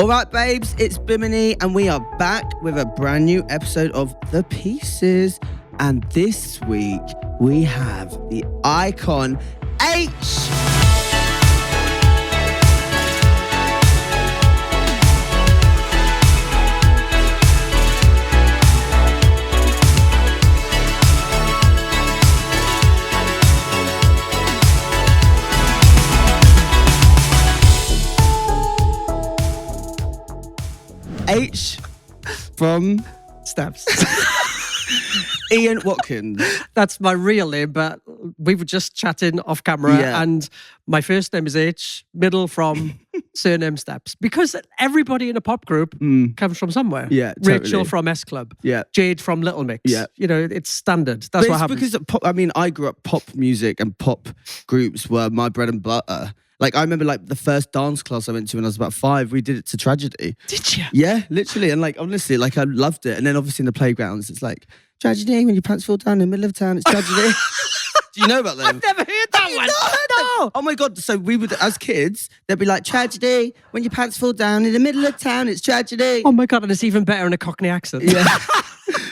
All right, babes, it's Bimini, and we are back with a brand new episode of The Pieces. And this week, we have the icon, H. H from Steps. Ian Watkins. That's my real name, but we were just chatting off camera, and my first name is H, middle from surname Steps, because everybody in a pop group comes from somewhere. Yeah, Rachel totally. from S Club. Yeah. Jade from Little Mix. Yeah. You know, it's standard. That's what happens. Because I grew up pop music, and pop groups were my bread and butter. Like, I remember, like, the first dance class I went to when I was about 5, we did it to Tragedy. Did you? Yeah, literally. And, like, honestly, like, I loved it. And then, obviously, in the playgrounds, it's like, Tragedy, when your pants fall down in the middle of town, it's Tragedy. Do you know about them? I've never heard that one. No. Oh, my God. So, we would, as kids, they'd be like, Tragedy, when your pants fall down in the middle of town, it's Tragedy. Oh, my God. And it's even better in a Cockney accent. Yeah.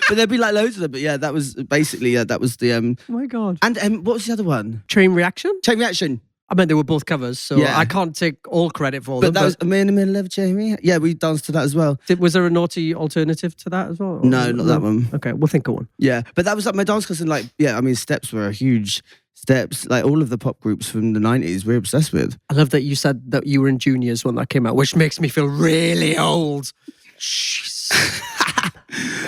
But there'd be, like, loads of them. But, yeah, that was basically, that was the... Oh, my God. And what was the other one? Chain Reaction? Chain Reaction. I mean, they were both covers, so Yeah. I can't take all credit for But them. that was I'm in the middle of Jamie. Yeah, we danced to that as well. Was there a naughty alternative to that as well? No, not that one. Okay, we'll think of one. Yeah, but that was like my dance class, and like, yeah, I mean, Steps were a huge Steps. Like all of the pop groups from the 90s, we're obsessed with. I love that you said that you were in juniors when that came out, which makes me feel really old. Jeez.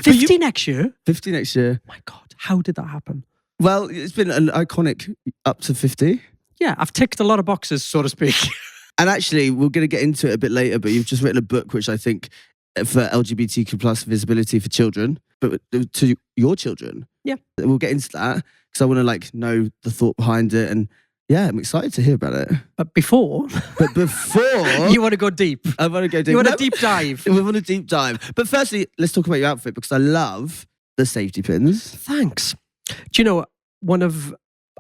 50 next year? 50 next year. My God, how did that happen? Well, it's been an iconic up to 50. Yeah, I've ticked a lot of boxes, so to speak. And actually, we're going to get into it a bit later, but you've just written a book, which I think for LGBTQ plus visibility for children, but to your children. Yeah. We'll get into that because I want to like know the thought behind it. And yeah, I'm excited to hear about it. But before... you want to go deep. I want to go deep. You want a deep dive. We want a deep dive. But firstly, let's talk about your outfit because I love the safety pins. Thanks. Do you know, one of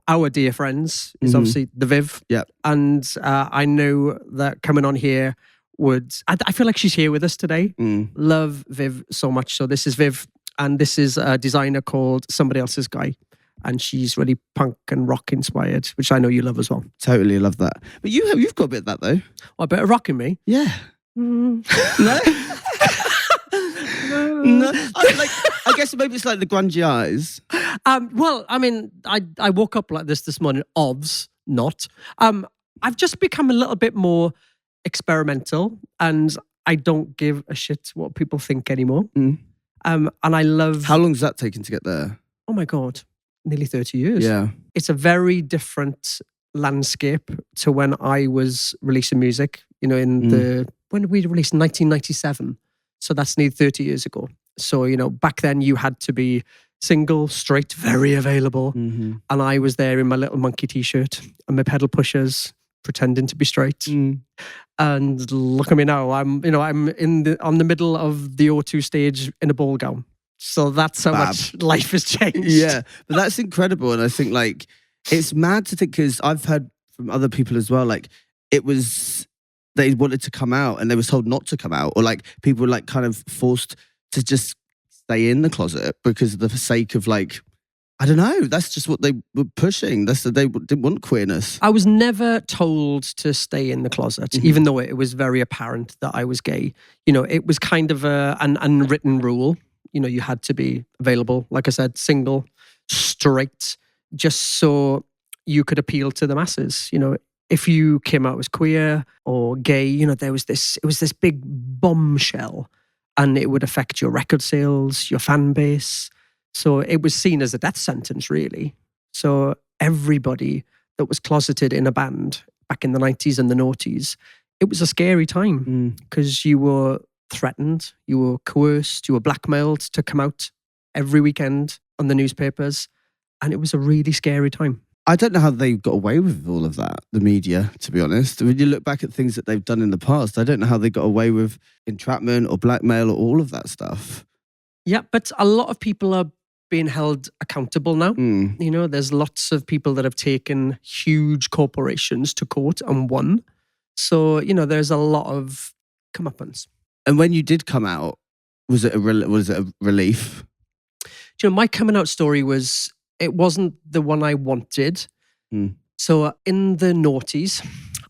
our dear friends is obviously the Viv. Yeah. And I know that coming on here would... I feel like she's here with us today. Love Viv so much. So this is Viv, and this is a designer called Somebody Else's Guy. And she's really punk and rock inspired, which I know you love as well. Totally love that. But you've got a bit of that though. Well, a bit of rock in me. Yeah. No? No. I guess maybe it's like the grungy eyes. Well, I mean, I woke up like this morning. Not. I've just become a little bit more experimental, and I don't give a shit what people think anymore. And I love... How long's that taken to get there? Oh my God, nearly 30 years. Yeah. It's a very different landscape to when I was releasing music, you know, when did we release? 1997. So that's nearly 30 years ago. So, you know, back then you had to be single, straight, very available. And I was there in my little monkey t-shirt and my pedal pushers, pretending to be straight. And look at me now. I'm on the middle of the O2 stage in a ball gown. So that's how much life has changed. Yeah, but that's incredible. And I think like, it's mad to think because I've heard from other people as well, like they wanted to come out and they were told not to come out, or like people were like kind of forced to just stay in the closet because of the sake of like, I don't know, that's just what they were pushing. They didn't want queerness. I was never told to stay in the closet, even though it was very apparent that I was gay. You know, it was kind of an unwritten rule. You know, you had to be available, like I said, single, straight, just so you could appeal to the masses. You know, if you came out as queer or gay, you know, it was this big bombshell, and it would affect your record sales, your fan base. So it was seen as a death sentence, really. So everybody that was closeted in a band back in the 90s and the noughties, it was a scary time because you were threatened, you were coerced, you were blackmailed to come out every weekend on the newspapers. And it was a really scary time. I don't know how they got away with all of that, the media, to be honest. When you look back at things that they've done in the past, I don't know how they got away with entrapment or blackmail or all of that stuff. Yeah, but a lot of people are being held accountable now. You know, there's lots of people that have taken huge corporations to court and won. So, you know, there's a lot of comeuppance. And when you did come out, was it a relief? Do you know, my coming out story it wasn't the one I wanted. So in the noughties,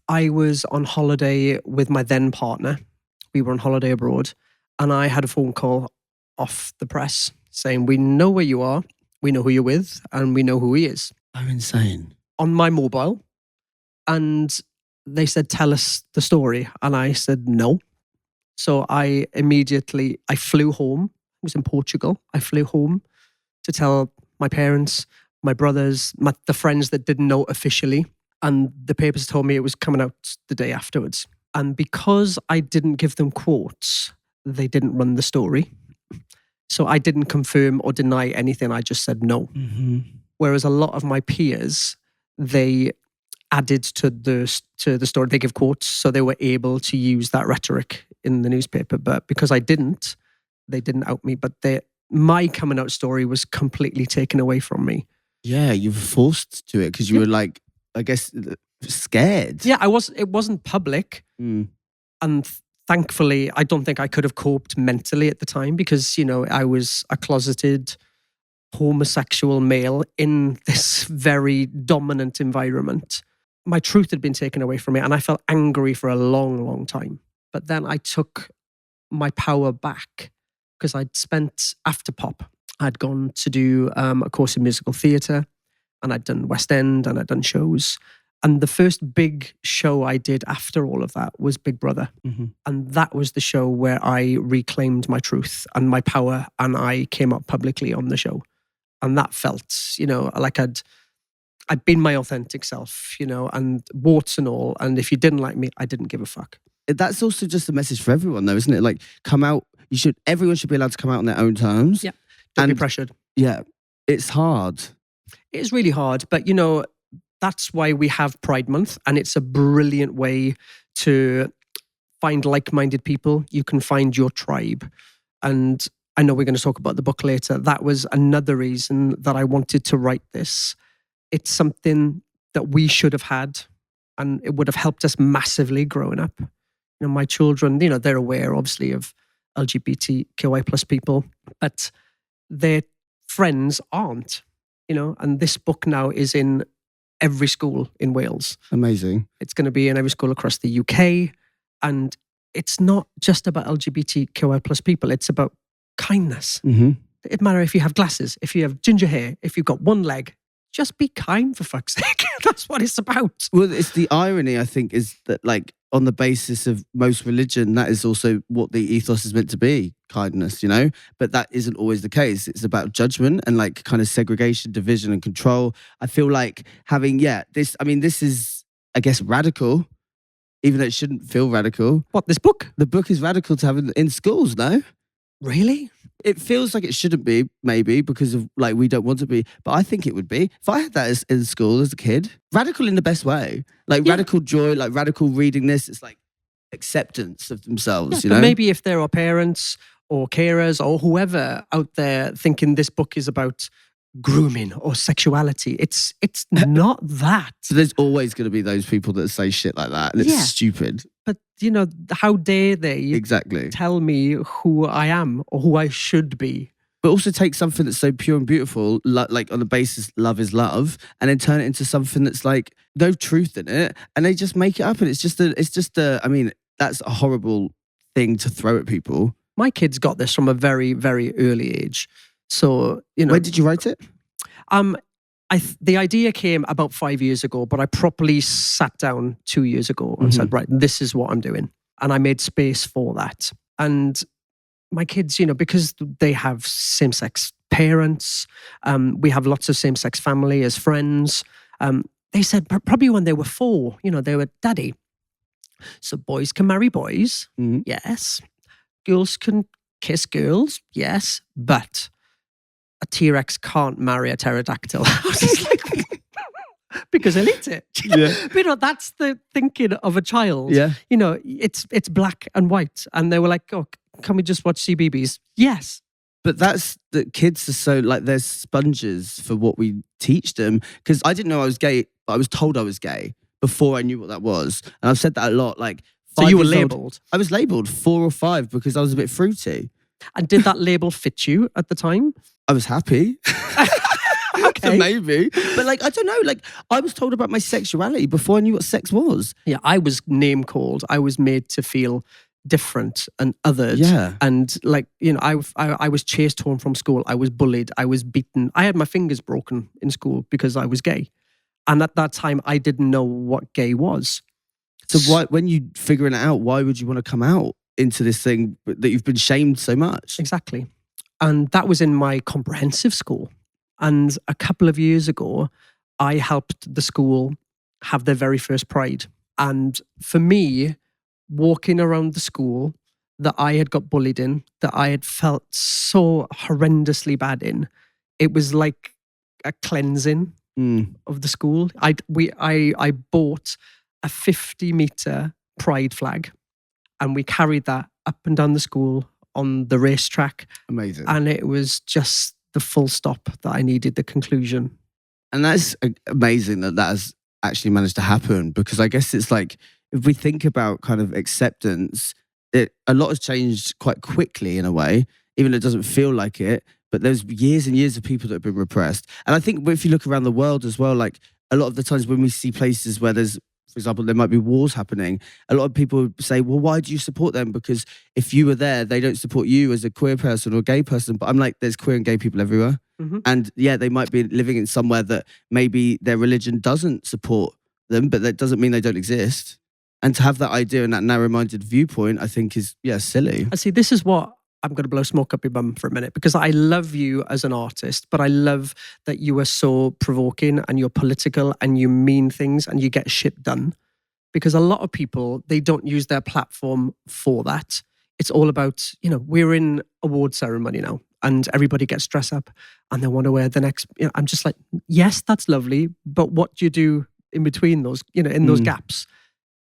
I was on holiday with my then partner. We were on holiday abroad, and I had a phone call off the press saying, we know where you are, we know who you're with, and we know who he is. Oh, insane. On my mobile. And they said, tell us the story. And I said, no. So I flew home. It was in Portugal. I flew home to tell my parents, my brothers, the friends that didn't know officially. And the papers told me it was coming out the day afterwards. And because I didn't give them quotes, they didn't run the story. So I didn't confirm or deny anything. I just said no. Mm-hmm. Whereas a lot of my peers, they added to the story. They give quotes, so they were able to use that rhetoric in the newspaper. But because I didn't, they didn't out me. But my coming out story was completely taken away from me. Yeah, you were forced to it because you were like, I guess, scared. Yeah, it wasn't public. And thankfully, I don't think I could have coped mentally at the time because, I was a closeted homosexual male in this very dominant environment. My truth had been taken away from me and I felt angry for a long, long time. But then I took my power back because I'd spent after pop. I'd gone to do a course in musical theatre and I'd done West End and I'd done shows. And the first big show I did after all of that was Big Brother. Mm-hmm. And that was the show where I reclaimed my truth and my power and I came up publicly on the show. And that felt, like I'd been my authentic self, and warts and all. And if you didn't like me, I didn't give a fuck. That's also just a message for everyone though, isn't it? Like, come out, everyone should be allowed to come out on their own terms. Yeah. Don't be pressured. Yeah. It's hard. It is really hard. But, that's why we have Pride Month. And it's a brilliant way to find like-minded people. You can find your tribe. And I know we're going to talk about the book later. That was another reason that I wanted to write this. It's something that we should have had, and it would have helped us massively growing up. My children, they're aware, obviously, of LGBTQI plus people, but their friends aren't, and this book now is in every school in Wales. Amazing. It's going to be in every school across the UK, and it's not just about LGBTQI plus people. It's about kindness. Mm-hmm. It doesn't matter if you have glasses, if you have ginger hair, if you've got one leg, just be kind for fuck's sake. That's what it's about. Well, it's the irony, I think, is that like on the basis of most religion, that is also what the ethos is meant to be, kindness, but that isn't always the case. It's about judgment and like kind of segregation, division and control. I feel like this is, I guess, radical, even though it shouldn't feel radical. What, this book? The book is radical to have in schools, no? Really? It feels like it shouldn't be, maybe, because of like we don't want to be. But I think it would be. If I had that in school as a kid, radical in the best way. Like radical joy, like radical reading this. It's like acceptance of themselves, But maybe if there are parents or carers or whoever out there thinking this book is about grooming or sexuality, it's not that. So there's always going to be those people that say shit like that. And it's stupid. But, how dare they exactly tell me who I am or who I should be? But also take something that's so pure and beautiful, like on the basis love is love, and then turn it into something that's like no truth in it, and they just make it up, and it's just that's a horrible thing to throw at people. My kids got this from a very, very early age. So, When did you write it? The idea came about 5 years ago, but I properly sat down 2 years ago and said, right, this is what I'm doing. And I made space for that. And my kids, because they have same-sex parents, we have lots of same-sex family as friends. They said probably when they were 4, they were, Daddy, so boys can marry boys, yes. Girls can kiss girls, yes. But a T-Rex can't marry a pterodactyl. I was just like, because they'll eat it. Yeah. But, that's the thinking of a child. Yeah. It's black and white. And they were like, oh, can we just watch CBeebies? Yes. But that's the kids are so like they're sponges for what we teach them. Because I didn't know I was gay, but I was told I was gay before I knew what that was. And I've said that a lot. Like So you were 5 years old. labelled. I was labelled 4 or 5 because I was a bit fruity. And did that label fit you at the time? I was happy. Okay. So maybe. But like, I don't know. Like, I was told about my sexuality before I knew what sex was. Yeah, I was name called. I was made to feel different and othered. Yeah. And like, you know, I was chased home from school. I was bullied. I was beaten. I had my fingers broken in school because I was gay. And at that time, I didn't know what gay was. So why, when you figuring it out, why would you want to come out into this thing that you've been shamed so much? Exactly. And that was in my comprehensive school. And a couple of years ago, I helped the school have their very first Pride. And for me, walking around the school that I had got bullied in, that I had felt so horrendously bad in, it was like a cleansing of the school. I bought a 50-meter Pride flag, and we carried that up and down the school on the racetrack. Amazing. And it was just the full stop that I needed, the conclusion. And that's amazing that has actually managed to happen, because I guess it's like, if we think about kind of acceptance, a lot has changed quite quickly in a way, even though it doesn't feel like it. But there's years and years of people that have been repressed. And I think if you look around the world as well, like a lot of the times when we see places where there's, for example, there might be wars happening, a lot of people say, well, why do you support them? Because if you were there, they don't support you as a queer person or gay person. But I'm like, there's queer and gay people everywhere. Mm-hmm. And yeah, they might be living in somewhere that maybe their religion doesn't support them, but that doesn't mean they don't exist. And to have that idea and that narrow-minded viewpoint, I think is, silly. I see, this is what I'm going to blow smoke up your bum for a minute, because I love you as an artist, but I love that you are so provoking and you're political and you mean things and you get shit done. Because a lot of people, they don't use their platform for that. It's all about, we're in award ceremony now and everybody gets dressed up and they want to wear the next, I'm just like, yes, that's lovely. But what do you do in between those, in those gaps?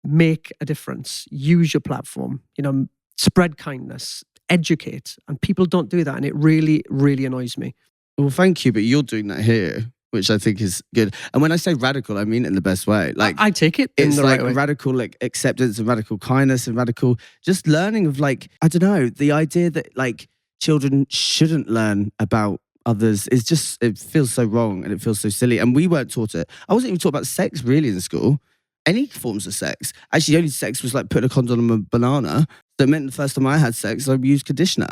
Make a difference, use your platform, spread kindness, educate, and people don't do that, and it really, really annoys me. Well, thank you, but you're doing that here, which I think is good. And when I say radical, I mean it in the best way. Like, I take it in the right way. It's like radical, like acceptance and radical kindness and radical just learning of, like, I don't know, the idea that like children shouldn't learn about others is just, it feels so wrong and it feels so silly. And we weren't taught it. I wasn't even taught about sex really in school. Any forms of sex. Actually, the only sex was like putting a condom on a banana. So it meant the first time I had sex, I used conditioner.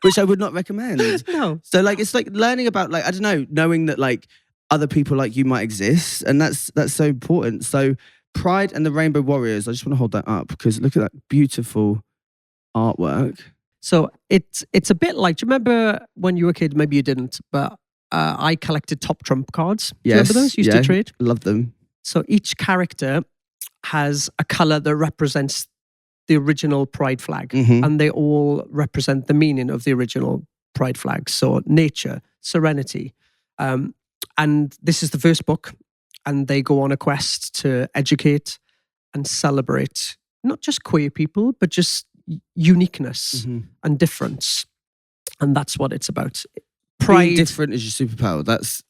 Which I would not recommend. No. So like, it's like learning about, like, I don't know, knowing that like other people like you might exist. And that's so important. So Pride and the Rainbow Warriors, I just want to hold that up because look at that beautiful artwork. So it's a bit like, do you remember when you were a kid, maybe you didn't, but I collected top trump cards. Yes. Remember those? Used to trade? Love them. So each character has a colour that represents the original Pride flag. Mm-hmm. And they all represent the meaning of the original Pride flag. So nature, serenity. And this is the first book. And they go on a quest to educate and celebrate not just queer people, but just uniqueness and difference. And that's what it's about. Pride. Being different is your superpower. That's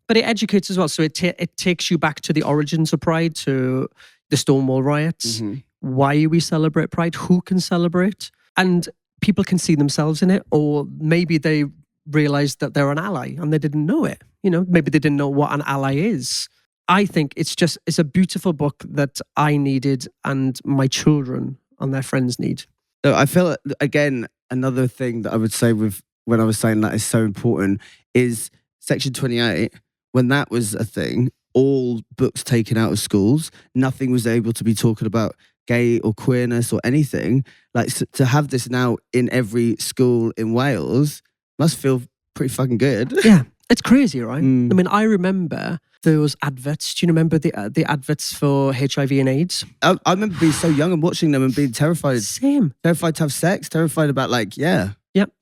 but it educates as well. So it takes you back to the origins of Pride, to the Stonewall riots, why we celebrate Pride, who can celebrate, and people can see themselves in it, or maybe they realize that they're an ally and they didn't know it. Maybe they didn't know what an ally is. I think it's a beautiful book that I needed and my children and their friends need. So I feel, again, another thing that I would say with when I was saying that is so important is Section 28. When that was a thing, all books taken out of schools, nothing was able to be talking about gay or queerness or anything. Like, so to have this now in every school in Wales must feel pretty fucking good. Yeah, it's crazy, right? I mean, I remember those adverts. Do you remember the adverts for HIV and AIDS? I remember being so young and watching them and being terrified. Same. Terrified to have sex, terrified about Yeah.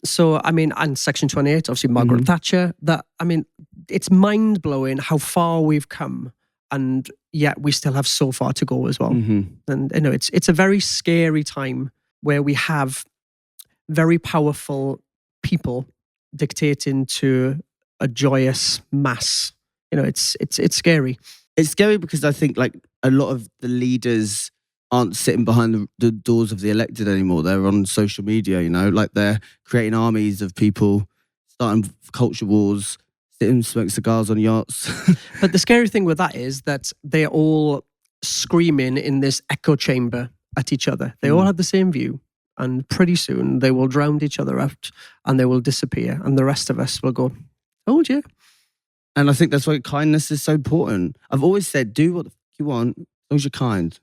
So, I mean, and Section 28, obviously Margaret Thatcher, it's mind-blowing how far we've come, and yet we still have so far to go as well. And, it's a very scary time where we have very powerful people dictating to a joyous mass. It's scary. It's scary because I think, like, a lot of the leaders aren't sitting behind the doors of the elected anymore. They're on social media, you know, like they're creating armies of people, starting culture wars, sitting smoking cigars on yachts. But the scary thing with that is that they're all screaming in this echo chamber at each other. They all have the same view, and pretty soon they will drown each other out and they will disappear, and the rest of us will go, told you. And I think that's why kindness is so important. I've always said, do what you want as long as you're kind.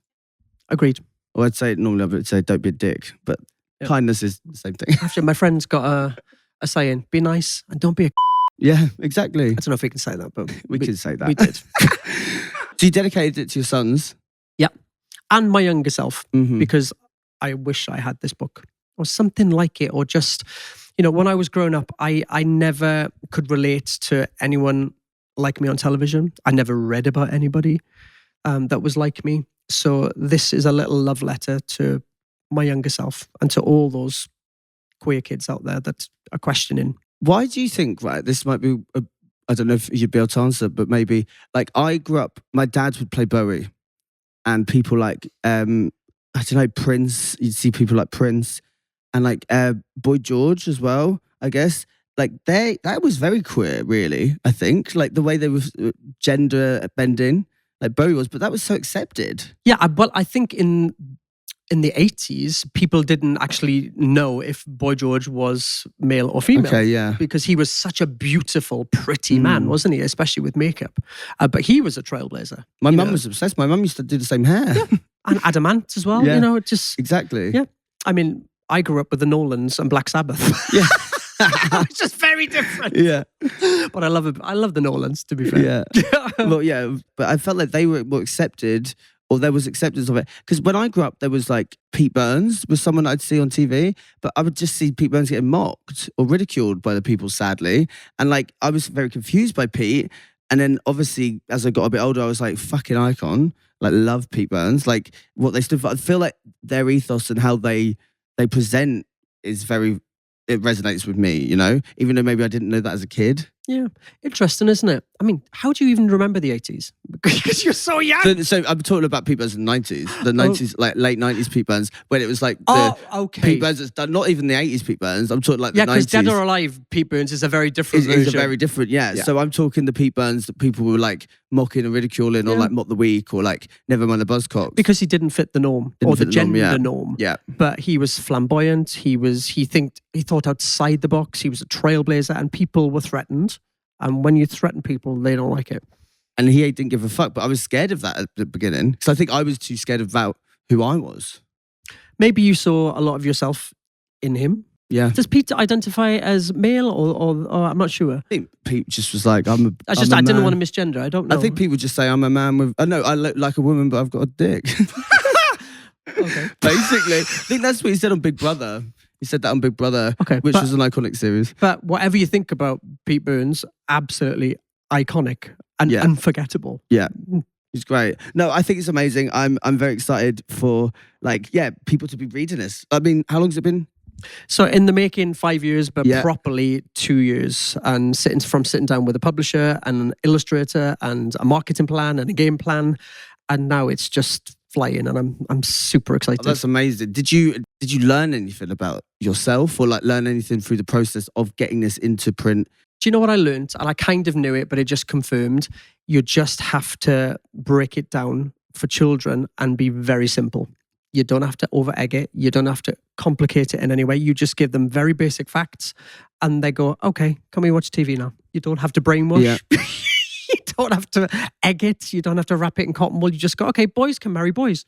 Agreed. Or I'd say, normally I would say, don't be a dick. But kindness is the same thing. Actually, my friend's got a saying, be nice and don't be a Yeah, exactly. I don't know if we can say that, but we can say that. We did. So you dedicated it to your sons? Yeah. And my younger self, Mm-hmm. because I wish I had this book or something like it, or just, you know, when I was growing up, I never could relate to anyone like me on television. I never read about anybody that was like me. So this is a little love letter to my younger self and to all those queer kids out there that are questioning. Why do you think, right, this might be, I don't know if you'd be able to answer, but maybe, like, I grew up, my dad would play Bowie, and people like, I don't know, Prince, you'd see people like Prince, and like Boy George as well, I guess. Like, that was very queer, really, I think. Like, the way they were gender bending, like Bowie was, but that was so accepted. Yeah, well, I think in the 80s, people didn't actually know if Boy George was male or female. Okay, yeah. Because he was such a beautiful, pretty man, wasn't he? Especially with makeup. But he was a trailblazer. My mum was obsessed. My mum used to do the same hair. Yeah. And Adamant as well, Yeah. you know, it just... Exactly. Yeah. I mean, I grew up with the Nolans and Black Sabbath. Yeah. It's just very different. Yeah. But I love it. I love the Nolans, to be fair. Yeah. Well, yeah, but I felt like they were more accepted, or there was acceptance of it. Because when I grew up, there was like Pete Burns was someone I'd see on TV, but I would just see Pete Burns getting mocked or ridiculed by the people, sadly. And like, I was very confused by Pete. And then obviously, as I got a bit older, I was like, fucking icon. Like, love Pete Burns. Like, what they stood for. I feel like their ethos and how they present is very... It resonates with me, you know, even though maybe I didn't know that as a kid. Yeah. Interesting, isn't it? I mean, how do you even remember the 80s? Because you're so young. So I'm talking about Pete Burns in the 90s. The 90s, like late 90s Pete Burns, when it was like the okay. Pete Burns that's done, not even the 80s Pete Burns. I'm talking like the 90s. Yeah, because Dead or Alive Pete Burns is a very different version. It's a very different, yeah. So I'm talking the Pete Burns that people were like mocking and ridiculing, or like Mock the Week, or like Never Mind the Buzzcocks. Because he didn't fit the norm, or the gender norm. Yeah. But he was flamboyant. He thought outside the box. He was a trailblazer, and people were threatened. And when you threaten people, they don't like it. And he didn't give a fuck, but I was scared of that at the beginning. Because I think I was too scared about who I was. Maybe you saw a lot of yourself in him. Yeah. Does Pete identify as male or I'm not sure. I think Pete just was like, I I didn't want to misgender. I don't know. I think people just say I'm a man with... I look like a woman, but I've got a dick. Okay. Basically. I think that's what he said on Big Brother. He said that on Big Brother, which was an iconic series. But whatever you think about Pete Burns, absolutely iconic and unforgettable. Yeah. He's great. No, I think it's amazing. I'm very excited for people to be reading this. I mean, how long has it been? So in the making, 5 years, but properly 2 years, and sitting down with a publisher and an illustrator and a marketing plan and a game plan, and now it's just flying, and I'm super excited. Oh, that's amazing. Did you learn anything about yourself, or like learn anything through the process of getting this into print? Do you know what I learned? And I kind of knew it, but it just confirmed. You just have to break it down for children and be very simple. You don't have to over-egg it. You don't have to complicate it in any way. You just give them very basic facts, and they go, okay, can we watch TV now? You don't have to brainwash. Yeah. You don't have to egg it. You don't have to wrap it in cotton wool. You just go, okay, boys can marry boys.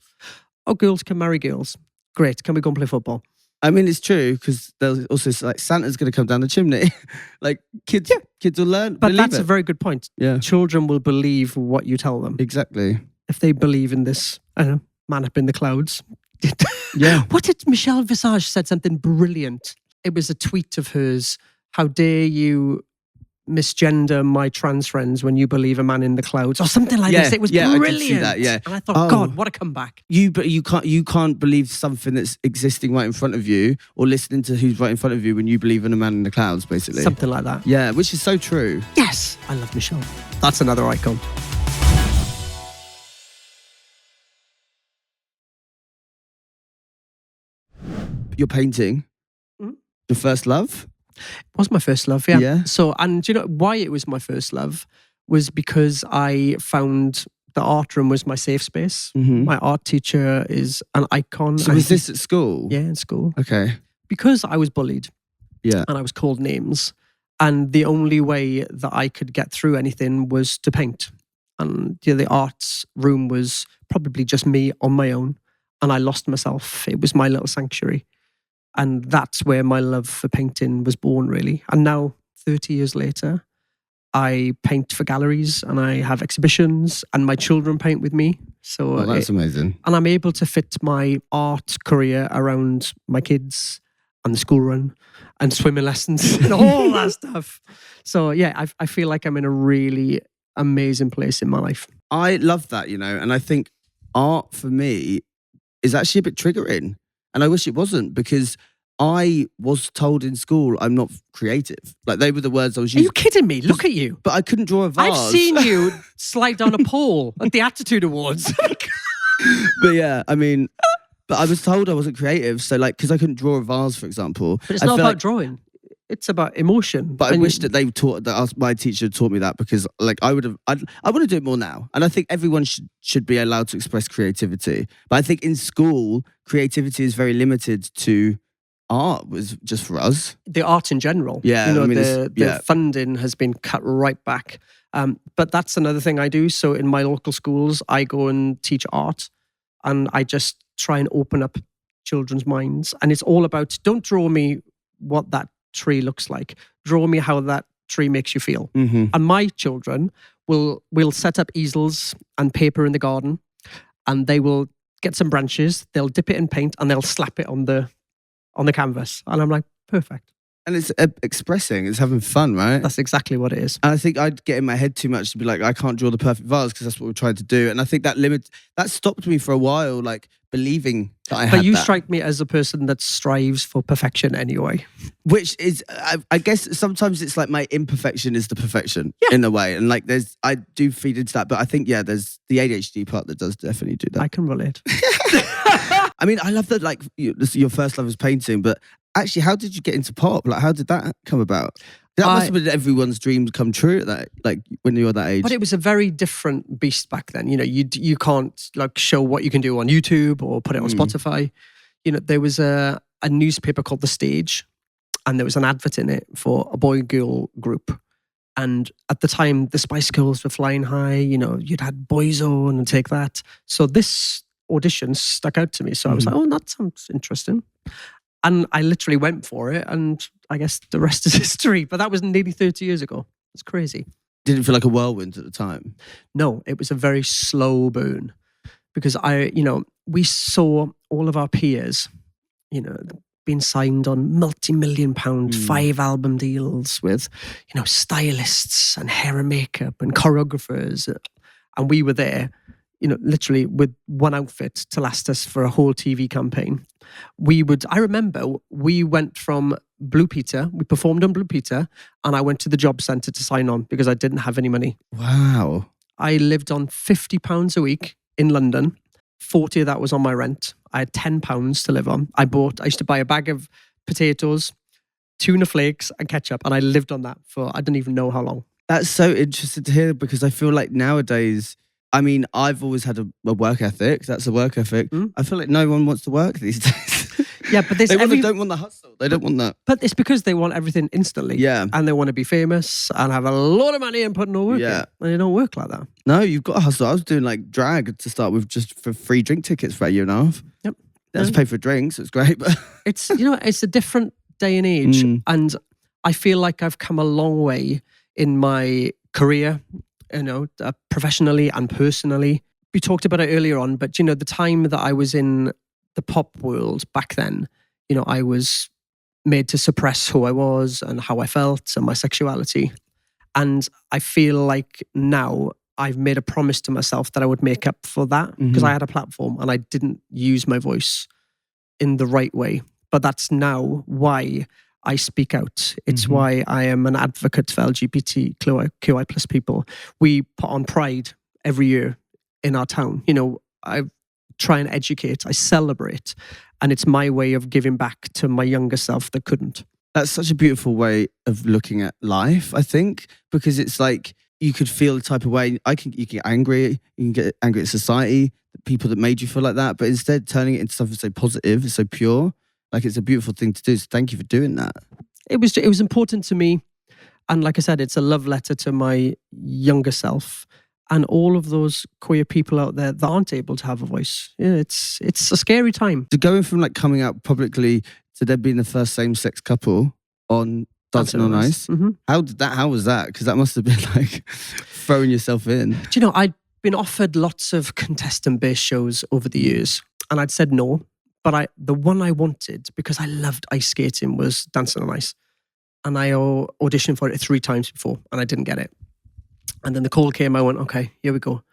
Oh, girls can marry girls. Great. Can we go and play football? I mean, it's true, because there's also like Santa's going to come down the chimney. Like kids will learn. But that's a very good point. Yeah. Children will believe what you tell them. Exactly. If they believe in this, I don't know, man up in the clouds. Yeah. What did Michelle Visage said something brilliant? It was a tweet of hers. How dare you misgender my trans friends when you believe a man in the clouds, or something like this. It was brilliant. I did see that, yeah. And I thought, God, what a comeback. But you can't believe something that's existing right in front of you, or listening to who's right in front of you, when you believe in a man in the clouds, basically. Something like that. Yeah, which is so true. Yes. I love Michelle. That's another icon. your painting, your first love? It was my first love, yeah. Yeah. So, and why it was my first love was because I found the art room was my safe space. My art teacher is an icon. So was this at school? Yeah, in school. Okay. Because I was bullied. Yeah. And I was called names. And the only way that I could get through anything was to paint. And the arts room was probably just me on my own. And I lost myself. It was my little sanctuary. And that's where my love for painting was born, really. And now, 30 years later, I paint for galleries and I have exhibitions and my children paint with me. So that's amazing. And I'm able to fit my art career around my kids and the school run and swimming lessons and all that stuff. So yeah, I feel like I'm in a really amazing place in my life. I love that, and I think art for me is actually a bit triggering. And I wish it wasn't, because I was told in school I'm not creative. Like, they were the words I was using. Are you kidding me? Look at you. But I couldn't draw a vase. I've seen you slide down a pole at the Attitude Awards. But yeah, I mean, but I was told I wasn't creative. So like, because I couldn't draw a vase, for example. But it's not about drawing. It's about emotion. But I wish that my teacher taught me that, because like I want to do it more now. And I think everyone should be allowed to express creativity. But I think in school, creativity is very limited to art, was just for us. The art in general. Yeah. The funding has been cut right back. But that's another thing I do. So in my local schools, I go and teach art, and I just try and open up children's minds. And it's all about, don't draw me what that tree looks like. Draw me how that tree makes you feel. And my children will set up easels and paper in the garden, and they will get some branches, they'll dip it in paint, and they'll slap it on the canvas. And I'm like, perfect. And it's expressing, it's having fun, right? That's exactly what it is. And I think I'd get in my head too much to be like, I can't draw the perfect vase, because that's what we're trying to do. And I think that stopped me for a while, like believing that I had that. But you strike me as a person that strives for perfection anyway. Which is, I guess sometimes it's like my imperfection is the perfection in a way. And like I do feed into that. But I think, there's the ADHD part that does definitely do that. I can relate. I mean, I love that, like, your first love is painting, but actually, how did you get into pop? Like, how did that come about? That must have been everyone's dreams come true at that, like, when you were that age. But it was a very different beast back then. You can't like show what you can do on YouTube or put it on Spotify. There was a newspaper called The Stage, and there was an advert in it for a boy-girl group. And at the time, the Spice Girls were flying high. You'd had Boyzone and Take That. So this audition stuck out to me. So I was like, oh, that sounds interesting. And I literally went for it, and I guess the rest is history. But that was nearly 30 years ago. It's crazy. Didn't feel like a whirlwind at the time? No, it was a very slow burn, because we saw all of our peers, being signed on multi-million-pound 5-album deals with, stylists and hair and makeup and choreographers. And we were there, literally with one outfit to last us for a whole TV campaign. I remember we went from Blue Peter, we performed on Blue Peter, and I went to the job centre to sign on because I didn't have any money. Wow. I lived on £50 a week in London. 40 of that was on my rent. I had £10 to live on. I used to buy a bag of potatoes, tuna flakes and ketchup, and I lived on that for I don't even know how long. That's so interesting to hear, because I feel like nowadays, I mean, I've always had a work ethic. That's a work ethic. I feel like no one wants to work these days. Yeah, but they don't want the hustle. They don't want that. But it's because they want everything instantly. Yeah. And they want to be famous and have a lot of money and put no work in. And they don't work like that. No, you've got to hustle. I was doing like drag to start with, just for free drink tickets for a year and a half. Yep. That's pay for drinks. It's great. But it's, it's a different day and age. And I feel like I've come a long way in my career, professionally and personally. We talked about it earlier on, but the time that I was in the pop world back then, I was made to suppress who I was and how I felt and my sexuality. And I feel like now I've made a promise to myself that I would make up for that, because I had a platform and I didn't use my voice in the right way. But that's now why I speak out. It's why I am an advocate for LGBTQI plus people. We put on Pride every year in our town. I try and educate, I celebrate. And it's my way of giving back to my younger self that couldn't. That's such a beautiful way of looking at life, I think, because it's like you could feel the type of way. You can get angry. You can get angry at society, the people that made you feel like that. But instead, turning it into something so positive, it's so pure. Like, it's a beautiful thing to do. So thank you for doing that. It was important to me. And like I said, it's a love letter to my younger self and all of those queer people out there that aren't able to have a voice. Yeah, it's a scary time. So going from like coming out publicly to them being the first same-sex couple on Dancing on Ice, Mm-hmm. How was that? Because that must have been like throwing yourself in. Do you know, I'd been offered lots of contestant-based shows over the years, and I'd said no. But the one I wanted, because I loved ice skating, was Dancing on Ice. And I auditioned for it 3 times before, and I didn't get it. And then the call came. I went, okay, here we go.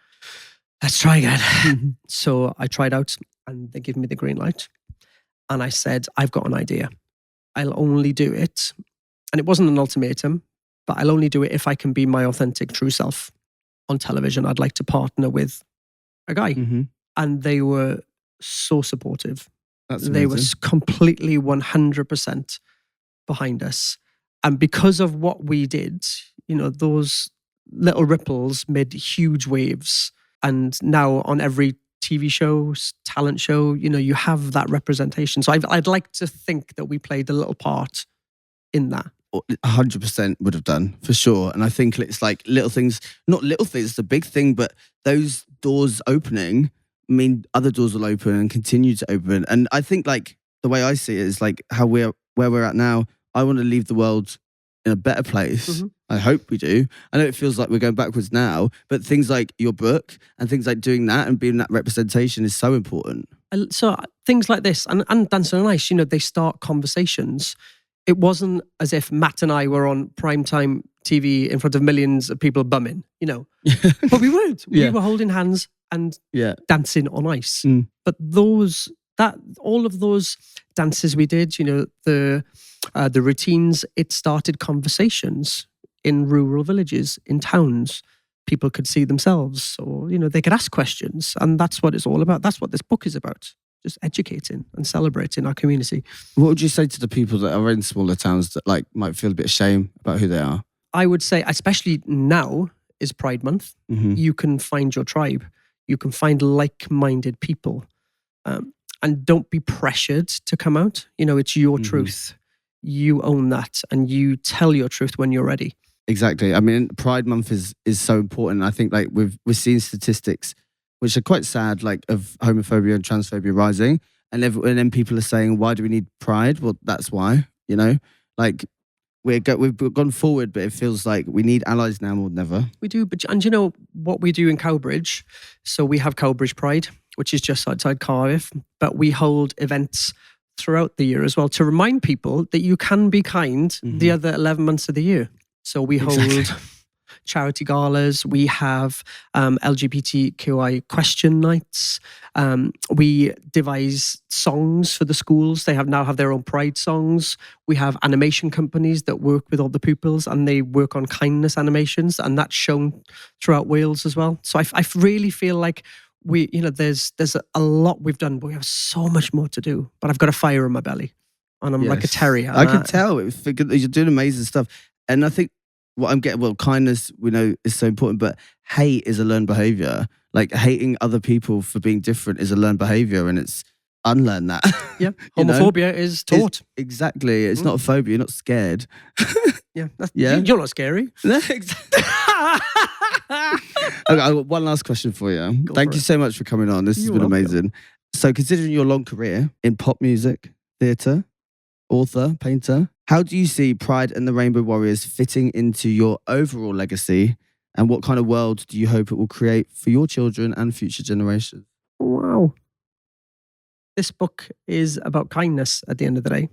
Let's try again. So I tried out, and they gave me the green light. And I said, I've got an idea. I'll only do it. And it wasn't an ultimatum, but I'll only do it if I can be my authentic, true self on television. I'd like to partner with a guy. Mm-hmm. And they were so supportive. That's They amazing. were completely 100% behind us. And because of what we did, you know, those little ripples made huge waves. And now on every TV show, talent show, you know, you have that representation. So I'd like to think that we played a little part in that. 100% would have done, for sure. And I think it's like little things, not little things, it's a big thing, but those doors opening mean other doors will open and continue to open. And I think like the way I see it is like where we're at now. I want to leave the world in a better place. Mm-hmm. I hope we do. I know it feels like we're going backwards now, but things like your book and things like doing that and being that representation is so important. So things like this and Dancing on Ice, you know, they start conversations. It wasn't as if Matt and I were on primetime TV in front of millions of people bumming, you know. But we weren't. We were holding hands and dancing on ice. Mm. But all of those dances we did, you know, the routines, it started conversations in rural villages, in towns. People could see themselves, or, you know, they could ask questions. And that's what it's all about. That's what this book is about. Just educating and celebrating our community. What would you say to the people that are in smaller towns that like might feel a bit of shame about who they are? I would say, especially now is Pride Month. Mm-hmm. You can find your tribe. You can find like-minded people. And don't be pressured to come out. You know, it's your truth. You own that and you tell your truth when you're ready. Exactly. I mean, Pride Month is so important. I think like we're seeing statistics which are quite sad, like of homophobia and transphobia rising. And then people are saying, why do we need Pride? Well, that's why, you know, like we've gone forward, but it feels like we need allies now more than ever. We do. And you know what we do in Cowbridge? So we have Cowbridge Pride, which is just outside Cardiff, but we hold events throughout the year as well to remind people that you can be kind the other 11 months of the year. So we hold charity galas, we have LGBTQI question nights, we devise songs for the schools. They now have their own pride songs. We have animation companies that work with all the pupils and they work on kindness animations, and that's shown throughout Wales as well. So I really feel like there's a lot we've done, but we have so much more to do. But I've got a fire in my belly, and I'm like a terrier. I can tell. You're doing amazing stuff, and I think what I'm getting, well, kindness we know is so important, but hate is a learned behavior. Like hating other people for being different is a learned behavior, and it's unlearn that. Yeah, homophobia is taught. Exactly, it's not a phobia. You're not scared. Yeah, you're not scary. No, exactly. Okay, I've got one last question for you. Thank you so much for coming on. This has been amazing. So considering your long career in pop music, theatre, author, painter, how do you see Pride and the Rainbow Warriors fitting into your overall legacy? And what kind of world do you hope it will create for your children and future generations? Wow. This book is about kindness at the end of the day.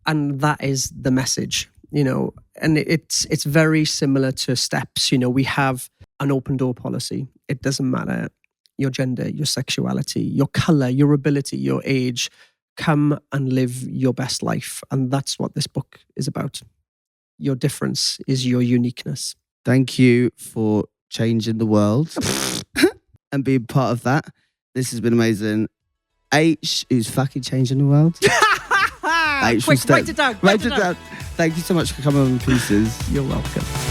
And that is the message, you know, and it's very similar to Steps. You know, we have an open door policy. It doesn't matter your gender, your sexuality, your color, your ability, your age. Come and live your best life. And that's what this book is about. Your difference is your uniqueness. Thank you for changing the world and being part of that. This has been amazing. H, who's fucking changing the world. H Quick, write it down. Write it down. Thank you so much for coming on Pieces. You're welcome.